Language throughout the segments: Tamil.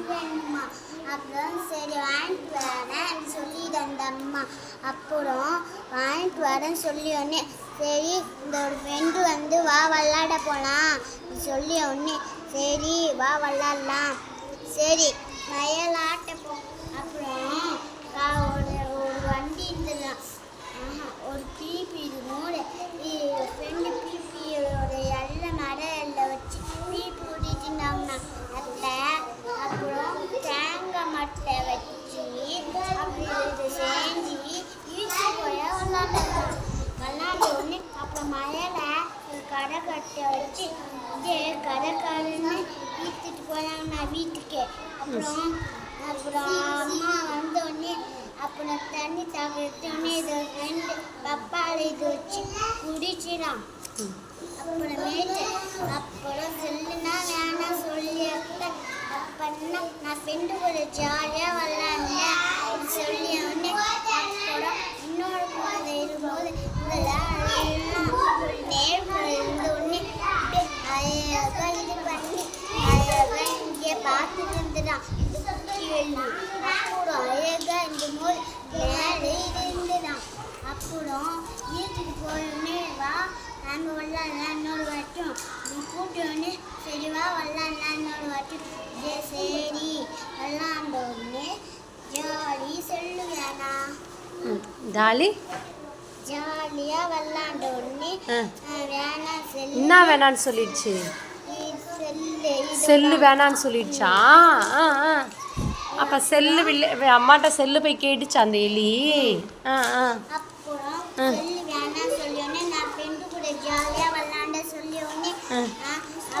வேணுமா. அப்புறம் சரி வாங்கிட்டு வரேன்னு சொல்லிட்டு அந்த அம்மா. அப்புறம் வாங்கிட்டு வரேன்னு சொல்லி உடனே சரி இந்த ஒரு ஃப்ரெண்டு வந்து வா விளாட போகலாம் சொல்லி உடனே சரி வா விளாட்லாம் சரி விளையாட்ட போ. அப்புறம் ஒரு வண்டி இருந்தது. ஒரு பிபி இருக்கும் ஃப்ரெண்டு பிபியோட எல்லாம் மடையில் வச்சு பிபி ஓட்டிட்டு இருந்தாங்கன்னா அத்தை. அப்புறம் தேங்காய் மட்டில் வச்சு அப்படி இதை செஞ்சு வீட்டுக்கு போய் விளாண்ட உடனே அப்புறம் மழையில் ஒரு கடை கட்டை வச்சு இதே கடைக்காரன்னு வீட்டுட்டு போனாங்கண்ணா வீட்டுக்கு. அப்புறம் அம்மா வந்தோடனே அப்புறம் தண்ணி எடுத்தோடனே இது ஃப்ரெண்டு பப்பாளி இது வச்சு குடிச்சிடான். அப்புறமேட்டு அப்புறம் சொல்லுனா வேணாம் சொல்லி அப்படின்னா நான் ஃப்ரெண்டு கூட ஜாலியாக விளாண்டேன் சொல்லி உடனே அப்புறம் இன்னொரு குழந்தை இருக்கும்போது இருந்த உடனே அழகாக இது பண்ணி அழகாக இங்கே பார்த்துட்டு இருந்துடான் இந்த குட்டி வெள்ளி. அப்புறம் அழகாக இருந்தபோது மேலே இருந்துடான். அப்புறம் வீட்டுக்கு போயோடனே வா நம்ம விளாட்லாம் இன்னொரு வாட்டும் கூட்டி உடனே சரி வா விளாட்லாம் இன்னொரு வாட்டும் சரி விளாண்ட உடனே ஜாலி சொல்லுவேண்ணா. ஜாலி ஜாலியாக விளாண்ட உடனே வேணாம் செல்லு என்ன வேணான்னு சொல்லிடுச்சு. செல்லு வேணான்னு சொல்லிடுச்சா? அப்போ செல்லு அம்மாட்ட செல்லு போய் கேட்டுச்சு அந்த எலி. அப்புறம் செல்லு வேணாம் சொல்லி உடனே நான் ஃப்ரெண்டு கூட ஜாலியாக விளாண்ட சொல்லி உடனே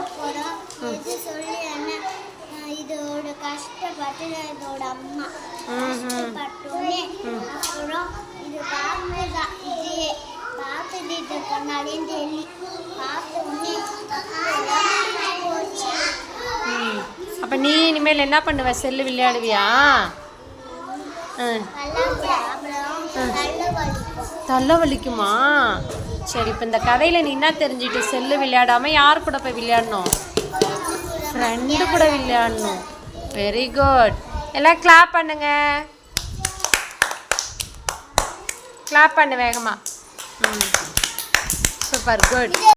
அப்புறம் இது சொல்லி என்ன இதோட கஷ்டப்பட்டு இதோட அம்மா கஷ்டப்பட்டோடனே அப்புறம் இது பார்த்துதான் இதே பார்த்துட்டு இது பண்ணாலே எலி பார்த்த உடனே போச்சு. அப்போ நீ இனிமேல் என்ன பண்ணுவ? செல்லு விளையாடுவியா? தலை வலிக்குமா? சரி, இப்போ இந்த கதையில் நீ என்ன தெரிஞ்சுட்டு செல்லு விளையாடாமல் யார் கூட போய் விளையாடணும்? ஃப்ரெண்டு கூட விளையாடணும். Very good. எல்லாம் கிளாப் பண்ணுங்க. கிளாப் பண்ணு வேகமா. Super, good.